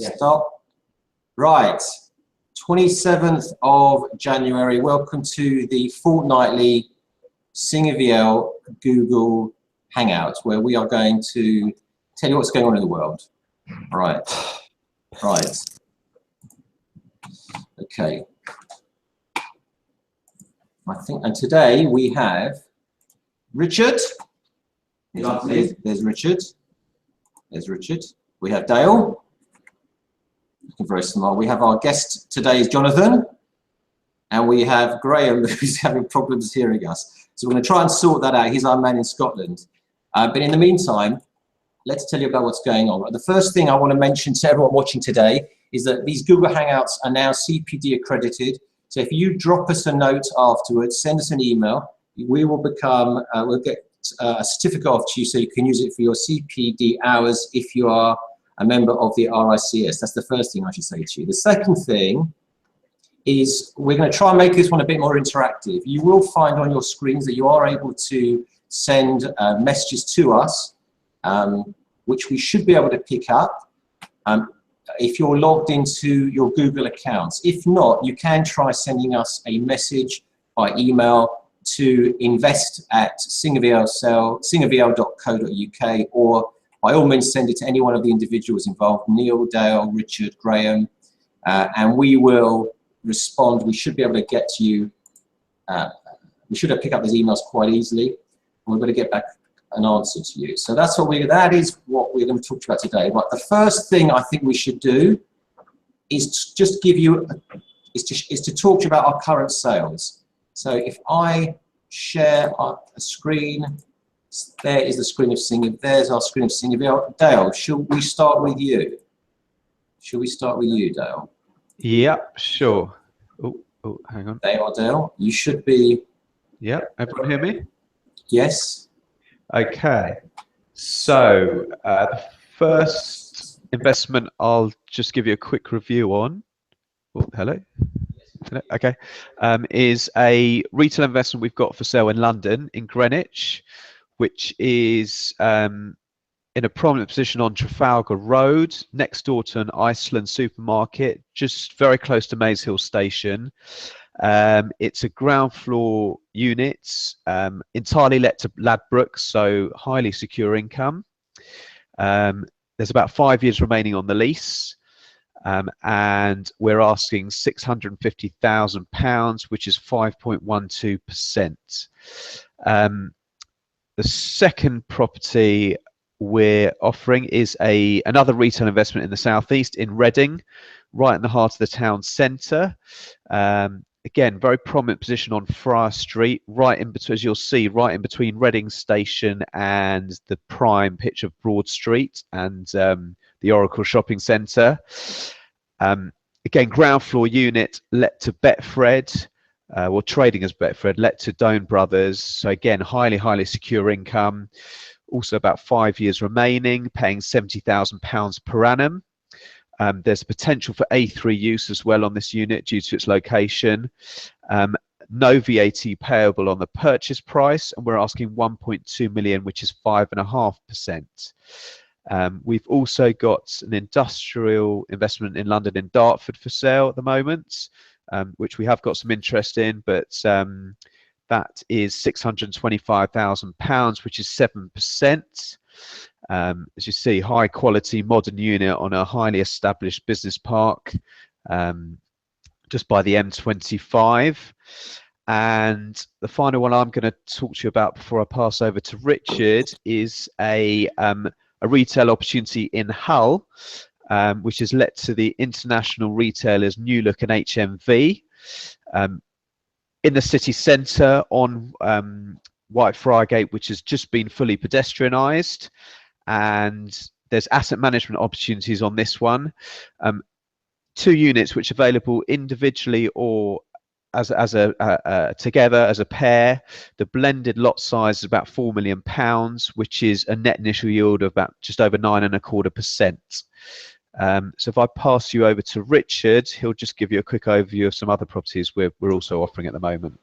Stop. Right. 27th of January. Welcome to the fortnightly Vielle Google Hangout, where we are going to tell you what's going on in the world. Right. Right. Okay. I think, and today we have Richard. There's Richard. There's Richard. We have Dale. Looking very smart. We have our guest today is Jonathan, and we have Graham, who's having problems hearing us. So we're going to try and sort that out. He's our man in Scotland. But in the meantime, let's tell you about what's going on. The first thing I want to mention to everyone watching today is that these Google Hangouts are now CPD accredited. So if you drop us a note afterwards, send us an email, we will become, we'll get a certificate off to you so you can use it for your CPD hours if you are a member of the RICS. That's the first thing I should say to you. The second thing is we're going to try and make this one a bit more interactive. You will find on your screens that you are able to send messages to us, which we should be able to pick up if you're logged into your Google accounts. If not, you can try sending us a message by email to invest@singervielle.co.uk, or by all means send it to any one of the individuals involved, Neil, Dale, Richard, Graham, and we will respond. We should be able to get to you. We should have picked up these emails quite easily, and we're going to get back an answer to you. So that is what we're going to talk about today. But the first thing I think we should do is just give you is to talk to you about our current sales. So if I share a screen, there is the screen of there's our screen of Vielle. Dale, shall we start with you? Shall we start with you, Dale? Yeah, sure. Oh, hang on. There you are, Dale. You should be. Yeah, everyone hear me? Yes. Okay. So the first investment I'll just give you a quick review on. Oh, hello. Okay. Is a retail investment we've got for sale in London, in Greenwich, which is in a prominent position on Trafalgar Road, next door to an Iceland supermarket, just very close to Maze Hill Station. It's a ground floor unit, entirely let to Ladbrokes, so highly secure income. There's about 5 years remaining on the lease, and we're asking £650,000, which is 5.12%. The second property we're offering is another retail investment in the southeast, in Reading, right in the heart of the town centre. Again, very prominent position on Friar Street, right in between, as you'll see, right in between Reading Station and the prime pitch of Broad Street and the Oracle Shopping Centre. Again, ground floor unit let to Betfred, or trading as Betfred, let to Doan Brothers. So again, highly secure income. Also about 5 years remaining, paying £70,000 per annum. There's potential for A3 use as well on this unit due to its location. No VAT payable on the purchase price, and we're asking 1.2 million, which is 5.5%. We've also got an industrial investment in London, in Dartford, for sale at the moment, which we have got some interest in, but that is £625,000, which is 7%. As you see, high quality modern unit on a highly established business park, just by the M25. And the final one I'm going to talk to you about before I pass over to Richard is a retail opportunity in Hull, which is let to the international retailers New Look and HMV, in the city centre on Whitefriargate, which has just been fully pedestrianised. And there's asset management opportunities on this one. 2 units which are available individually or together as a pair. The blended lot size is about £4 million, which is a net initial yield of about just over 9.25%. So if I pass you over to Richard, he'll just give you a quick overview of some other properties we're also offering at the moment.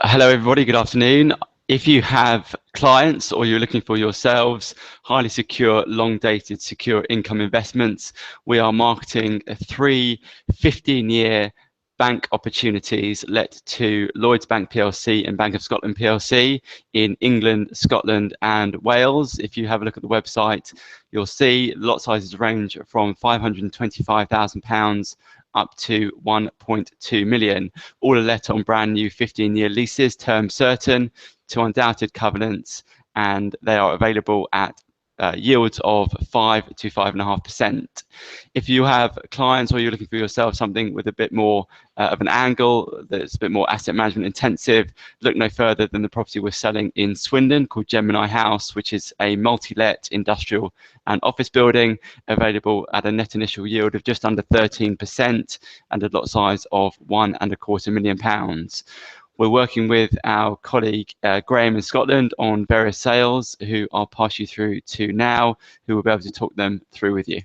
Hello everybody, good afternoon. If you have clients or you're looking for yourselves highly secure, long-dated, secure income investments, we are marketing 3 15-year bank opportunities let to Lloyds Bank PLC and Bank of Scotland PLC in England, Scotland and Wales. If you have a look at the website, you'll see lot sizes range from £525,000 up to 1.2 million. All are let on brand new 15-year leases, term certain, to undoubted covenants, and they are available at yields of 5 to 5.5%. If you have clients or you're looking for yourself something with a bit more of an angle that's a bit more asset management intensive, look no further than the property we're selling in Swindon called Gemini House, which is a multi-let industrial and office building available at a net initial yield of just under 13% and a lot size of £1.25 million. We're working with our colleague Graham in Scotland on various sales, who I'll pass you through to now, who will be able to talk them through with you.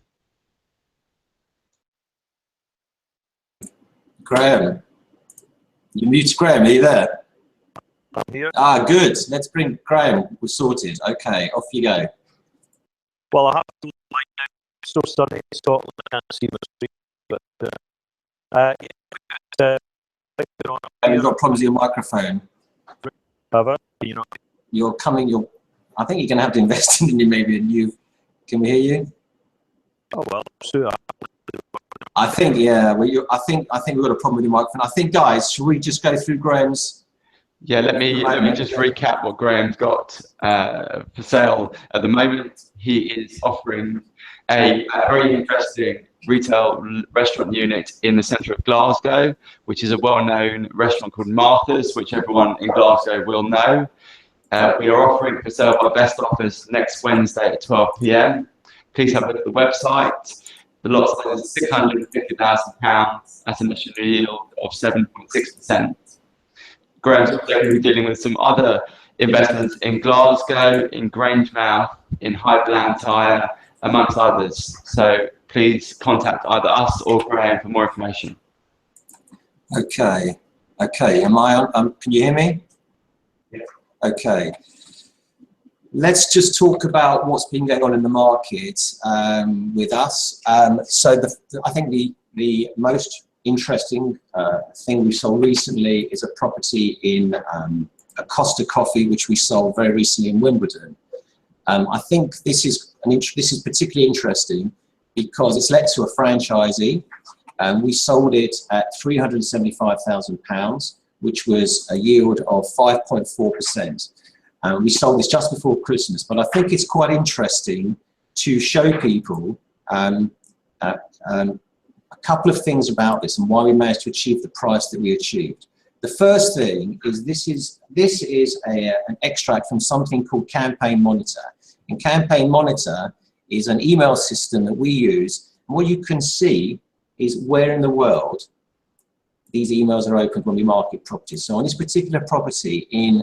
Graham, you mute Graham, are you there? I'm here. Ah, good. Let's bring Graham. We're sorted. Okay, off you go. Well, I have to like still studying in Scotland. I can't see my screen, but You've got problems with your microphone. you know. You're coming. I think you're going to have to invest in maybe a new. Can we hear you? Oh well, sure. I think yeah. I think we've got a problem with your microphone. I think, guys, should we just go through Graham's? Yeah, let me just recap what Graham's got for sale at the moment. He is offering a very interesting retail restaurant unit in the centre of Glasgow, which is a well-known restaurant called Martha's, which everyone in Glasgow will know. We are offering for sale by best offers next Wednesday at 12 PM. Please have a look at the website. The lot size is £650,000 at an initial yield of 7.6%. Graham's also going to be dealing with some other investments in Glasgow, in Grangemouth, in High Blantyre, amongst others. So please contact either us or Graham for more information. Okay. Okay. Am I on? Can you hear me? Yeah. Okay. Let's just talk about what's been going on in the market with us. So I think the most interesting thing we sold recently is a property in a Costa Coffee, which we sold very recently in Wimbledon. I think this is particularly interesting because it's let to a franchisee. We sold it at £375,000, which was a yield of 5.4%. We sold this just before Christmas, but I think it's quite interesting to show people a couple of things about this and why we managed to achieve the price that we achieved. The first thing is this is an extract from something called Campaign Monitor. And Campaign Monitor is an email system that we use. And what you can see is where in the world these emails are opened when we market properties. So on this particular property in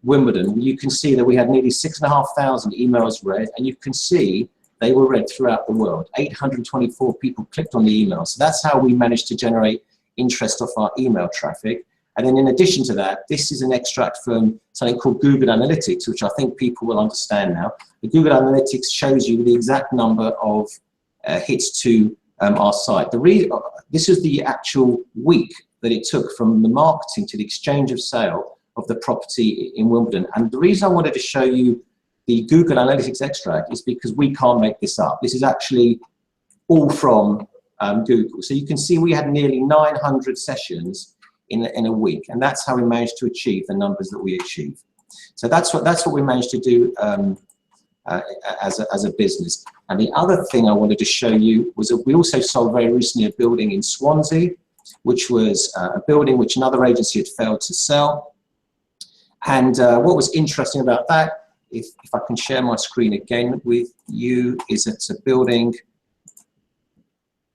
Wimbledon, you can see that we had nearly 6,500 emails read, and you can see they were read throughout the world. 824 people clicked on the email. So that's how we managed to generate interest off our email traffic. And then in addition to that, this is an extract from something called Google Analytics, which I think people will understand now. The Google Analytics shows you the exact number of hits to our site. This is the actual week that it took from the marketing to the exchange of sale of the property in Wimbledon. And the reason I wanted to show you the Google Analytics extract is because we can't make this up. This is actually all from Google. So you can see we had nearly 900 sessions in a week, and that's how we managed to achieve the numbers that we achieved. So that's what we managed to do as a business. And the other thing I wanted to show you was that we also sold very recently a building in Swansea, which was a building which another agency had failed to sell. And what was interesting about that, if I can share my screen again with you, is it's a building,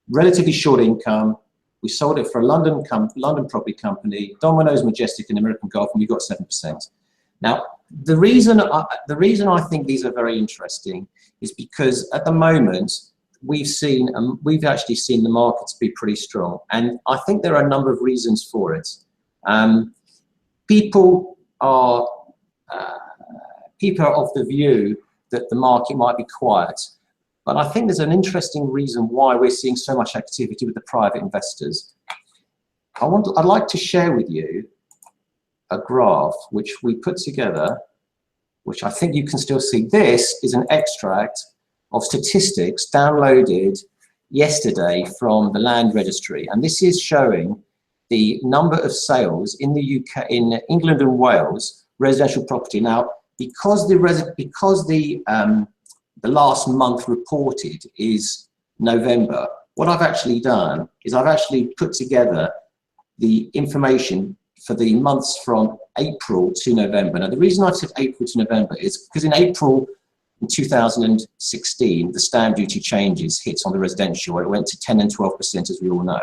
relatively short income. We sold it for a London property company, Domino's, Majestic, and American Golf, and we got 7%. Now, the reason I think these are very interesting is because at the moment we've actually seen the markets be pretty strong, and I think there are a number of reasons for it. People are people are of the view that the market might be quiet. But I think there's an interesting reason why we're seeing so much activity with the private investors. I'd like to share with you a graph which we put together, which I think you can still see. This is an extract of statistics downloaded yesterday from the Land Registry, and this is showing the number of sales in the UK, in England and Wales, residential property. Now, because the last month reported is November, what I've actually done is I've actually put together the information for the months from April to November. Now, the reason I said April to November is because in April in 2016, the stamp duty changes hit on the residential, where it went to 10 and 12%, as we all know.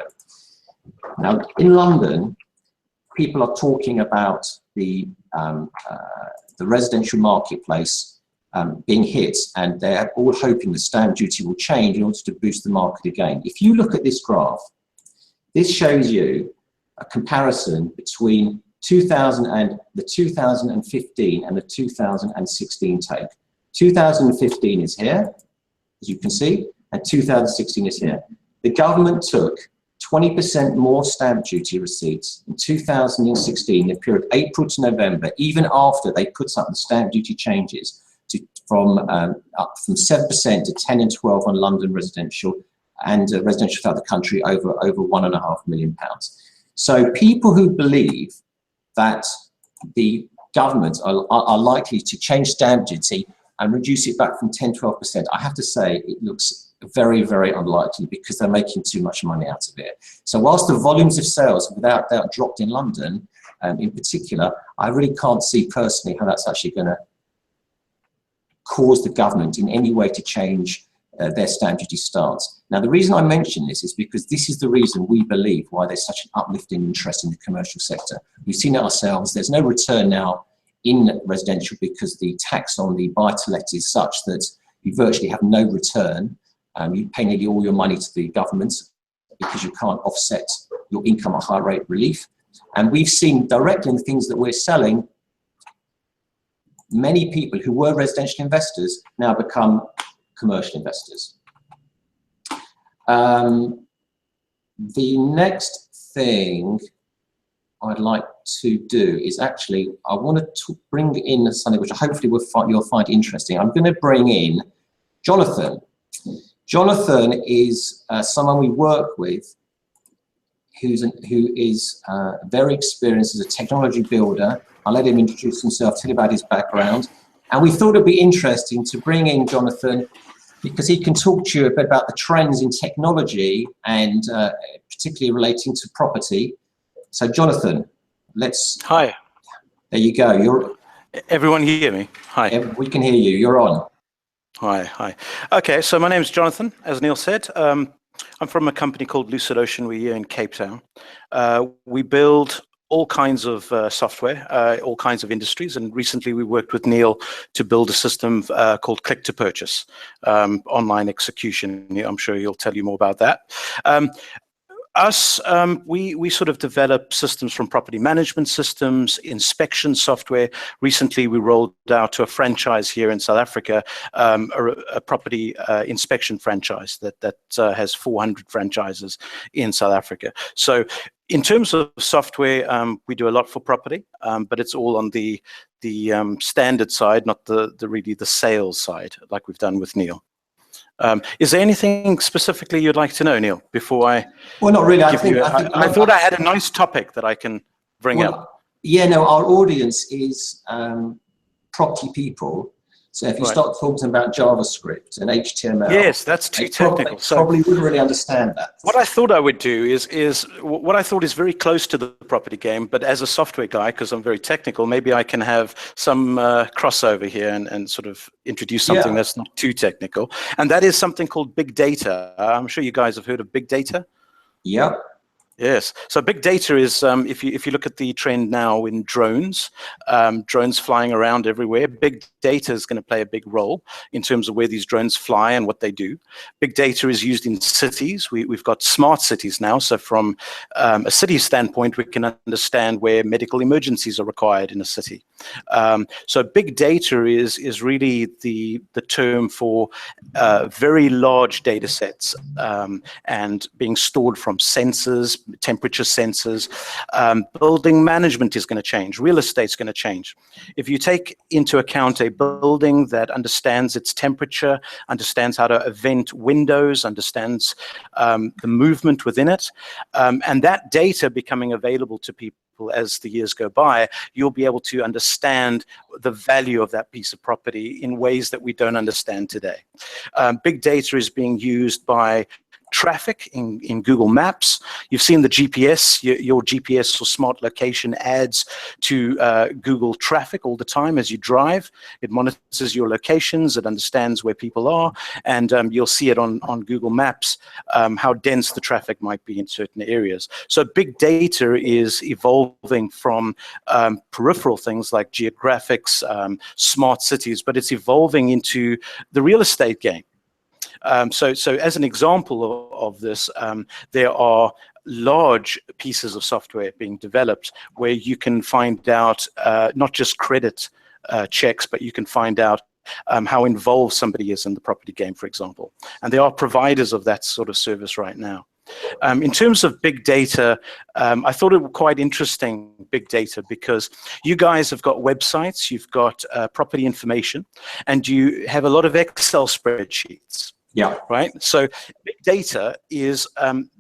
Now, in London, people are talking about the residential marketplace being hit, and they're all hoping the stamp duty will change in order to boost the market again. If you look at this graph, this shows you a comparison between the 2015 and the 2016 take. 2015 is here, as you can see, and 2016 is here. The government took 20% more stamp duty receipts in 2016, the period April to November, even after they put up the stamp duty changes from 7% to 10 and 12 on London residential, and residential throughout the country over £1.5 million. So people who believe that the government are likely to change stamp duty and reduce it back from 10-12%, I have to say it looks very, very unlikely, because they're making too much money out of it. So whilst the volumes of sales without doubt dropped in London, in particular, I really can't see personally how that's actually going to cause the government in any way to change their stamp duty stance. Now, the reason I mention this is because this is the reason we believe why there's such an uplifting interest in the commercial sector. We've seen it ourselves. There's no return now in residential because the tax on the buy-to-let is such that you virtually have no return. You pay nearly all your money to the government because you can't offset your income at high rate relief. And we've seen directly in the things that we're selling, many people who were residential investors now become commercial investors. The next thing I'd like to do is actually, I want to bring in something which hopefully you'll find interesting. I'm going to bring in Jonathan. Jonathan is someone we work with who is very experienced as a technology builder. I'll let him introduce himself, tell you about his background. And we thought it'd be interesting to bring in Jonathan because he can talk to you a bit about the trends in technology and particularly relating to property. So Jonathan, let's... Hi. There you go. Everyone hear me? Hi. We can hear you. You're on. Hi. Okay, so my name is Jonathan, as Neil said. I'm from a company called Lucid Ocean. We're here in Cape Town. We build all kinds of software, all kinds of industries. And recently we worked with Neil to build a system called Click to Purchase, online execution. I'm sure he'll tell you more about that. We sort of develop systems from property management systems, inspection software. Recently, we rolled out to a franchise here in South Africa, a property inspection franchise that has 400 franchises in South Africa. So in terms of software, we do a lot for property, but it's all on the standard side, not really the sales side, like we've done with Neil. Is there anything specifically you'd like to know, Neil, before I... Well, not really. I thought I had a nice topic that I can bring up. Yeah, no, our audience is property people. So if you start talking about JavaScript and HTML... Yes, that's too technical. Probably wouldn't really understand that. What I thought I would do is what I thought is very close to the property game, but as a software guy, because I'm very technical, maybe I can have some crossover here and sort of introduce something that's not too technical. And that is something called big data. I'm sure you guys have heard of big data. Yeah. Yes. So big data is, if you look at the trend now in drones, drones flying around everywhere, big data is going to play a big role in terms of where these drones fly and what they do. Big data is used in cities. We've got smart cities now. So from a city standpoint, we can understand where medical emergencies are required in a city. So big data is really the term for very large data sets and being stored from sensors, temperature sensors. Building management is going to change. Real estate's going to change. If you take into account a building that understands its temperature, understands how to vent windows, understands the movement within it, and that data becoming available to people as the years go by, you'll be able to understand the value of that piece of property in ways that we don't understand today. Big data is being used by traffic in Google Maps. You've seen the GPS, your GPS or smart location adds to Google traffic all the time as you drive. It monitors your locations, it understands where people are, and you'll see it on Google Maps, how dense the traffic might be in certain areas. So big data is evolving from peripheral things like geographics, smart cities, but it's evolving into the real estate game. So as an example of this, there are large pieces of software being developed where you can find out not just credit checks, but you can find out how involved somebody is in the property game, for example. And there are providers of that sort of service right now. In terms of big data, I thought it was quite interesting, big data, because you guys have got websites, you've got property information, and you have a lot of Excel spreadsheets. Yeah. Right. So big data is,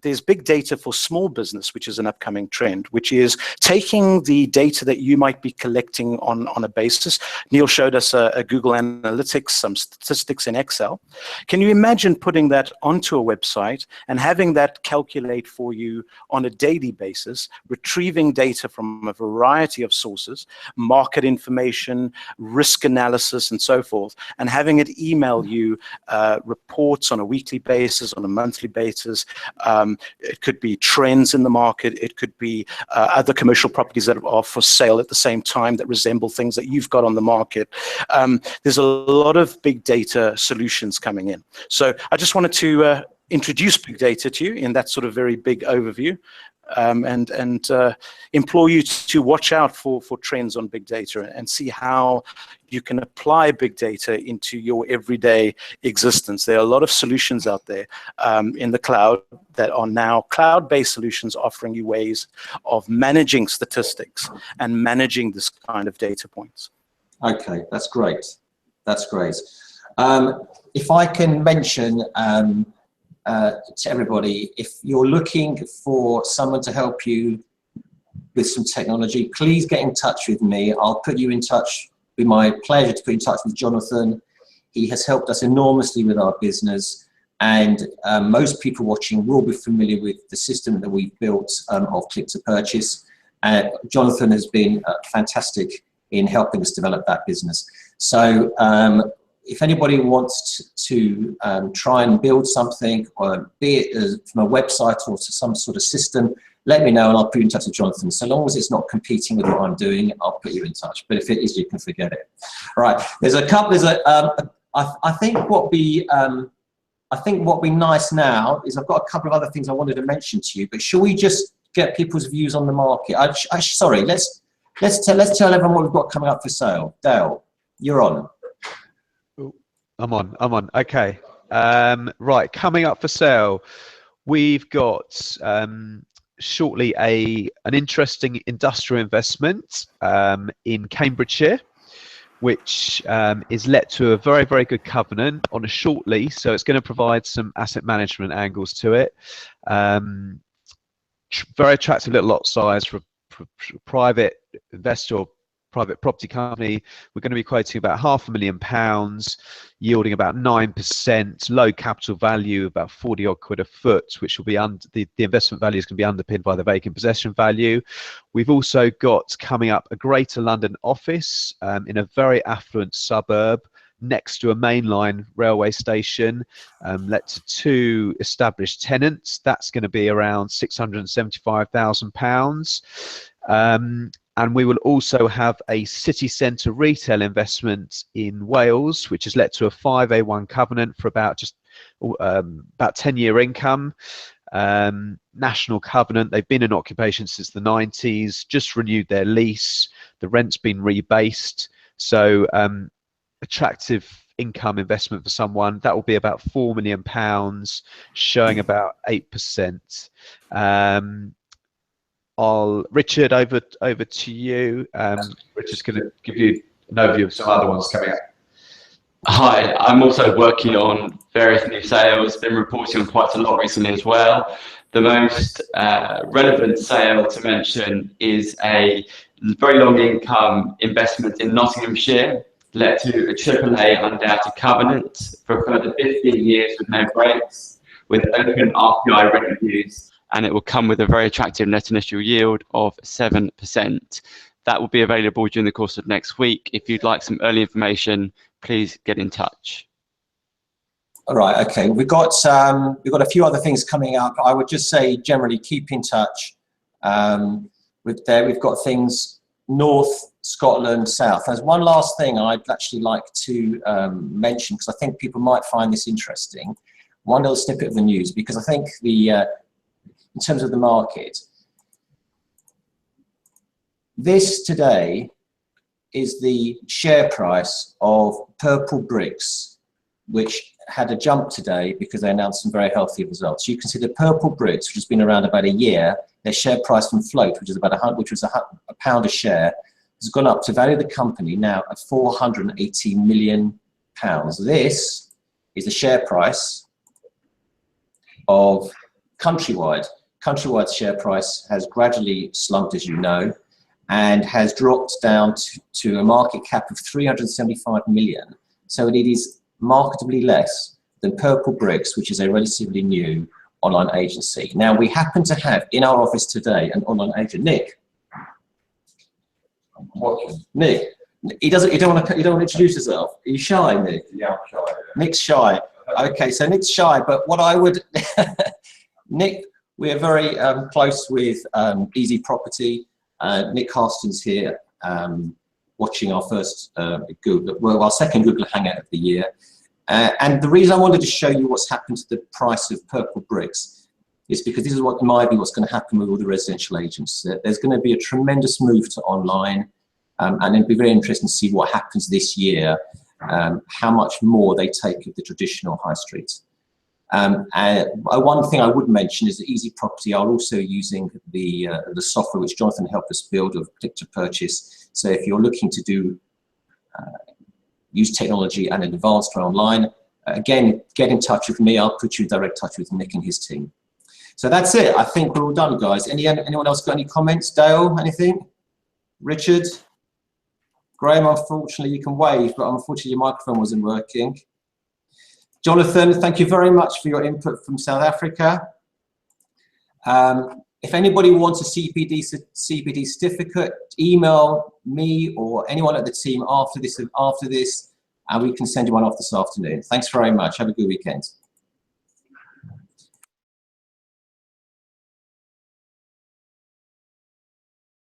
there's big data for small business, which is an upcoming trend, which is taking the data that you might be collecting on a basis. Neil showed us a Google Analytics, some statistics in Excel. Can you imagine putting that onto a website and having that calculate for you on a daily basis, retrieving data from a variety of sources, market information, risk analysis, and so forth, and having it email you reports on a weekly basis, on a monthly basis. It could be trends in the market. It could be other commercial properties that are for sale at the same time that resemble things that you've got on the market. There's a lot of big data solutions coming in. So I just wanted to introduce big data to you in that sort of very big overview. And implore you to watch out for trends on big data and see how you can apply big data into your everyday existence. There are a lot of solutions out there in the cloud that are now cloud-based solutions offering you ways of managing statistics and managing this kind of data points. Okay, that's great. That's great. If I can mention to everybody, if you're looking for someone to help you with some technology, please get in touch with me. I'll put you in touch. It'll be my pleasure to put in touch with Jonathan. He has helped us enormously with our business, and most people watching will be familiar with the system that we've built of click to purchase. Jonathan has been fantastic in helping us develop that business. So if anybody wants to try and build something, or be it from a website or to some sort of system, let me know and I'll put you in touch with Jonathan. So long as it's not competing with what I'm doing, I'll put you in touch. But if it is, you can forget it. All right. There's a couple. I think what be nice now is I've got a couple of other things I wanted to mention to you. But shall we just get people's views on the market? Sorry. Let's tell everyone what we've got coming up for sale. Dale, you're on. I'm on. Okay. Right. Coming up for sale, we've got shortly an interesting industrial investment in Cambridgeshire, which is let to a very, very good covenant on a short lease. So it's going to provide some asset management angles to it. Very attractive little lot size for private investor or private property company. We're going to be quoting about £500,000, yielding about 9%, low capital value, about 40 odd quid a foot, which will be the investment value is going to be underpinned by the vacant possession value. We've also got coming up a Greater London office in a very affluent suburb, next to a mainline railway station, let to 2 established tenants. That's going to be around £675,000. And we will also have a city centre retail investment in Wales, which has led to a 5A1 covenant for about 10-year income. National covenant. They've been in occupation since the 90s, just renewed their lease. The rent's been rebased. So attractive income investment for someone. That will be about £4 million, showing about 8%. Richard, over to you. Richard's going to give you an overview of some other ones coming up. Hi, I'm also working on various new sales, been reporting on quite a lot recently as well. The most relevant sale to mention is a very long income investment in Nottinghamshire, led to a AAA undoubted covenant for a further 15 years with no breaks, with open RPI rent reviews, and it will come with a very attractive net initial yield of 7%. That will be available during the course of next week. If you'd like some early information, please get in touch. All right, okay. We've got a few other things coming up. I would just say generally keep in touch. We've got things north, Scotland, south. There's one last thing I'd actually like to mention, because I think people might find this interesting. One little snippet of the news, because I think in terms of the market, this today is the share price of Purple Bricks, which had a jump today because they announced some very healthy results. You can see the Purple Bricks, which has been around about a year, their share price from float, which is about a pound a share, has gone up to value the company now at £480 million. This is the share price of Countrywide. Countrywide's share price has gradually slumped, as you know, and has dropped down to a market cap of 375 million. So it is marketably less than Purple Bricks, which is a relatively new online agency. Now, we happen to have in our office today an online agent, Nick. Nick, you don't want to introduce yourself. Are you shy, Nick? Yeah, I'm shy. Nick's shy. Okay, so Nick's shy, but what I would, Nick, we're very close with Easy Property. Nick Carston's here watching our first our second Google Hangout of the year. And the reason I wanted to show you what's happened to the price of Purple Bricks is because this is what, in my view, what's going to happen with all the residential agents. There's going to be a tremendous move to online, and it'll be very interesting to see what happens this year, how much more they take of the traditional high street. And one thing I would mention is that Easy Property are also using the software which Jonathan helped us build of click to purchase. So if you're looking to do use technology and advanced for online, again, get in touch with me. I'll put you in direct touch with Nick and his team. So that's it. I think we're all done, guys. Anyone else got any comments? Dale, anything? Richard? Graham, unfortunately, you can wave, but unfortunately your microphone wasn't working. Jonathan, thank you very much for your input from South Africa. If anybody wants a CPD certificate, email me or anyone at the team after this, and we can send you one off this afternoon. Thanks very much. Have a good weekend.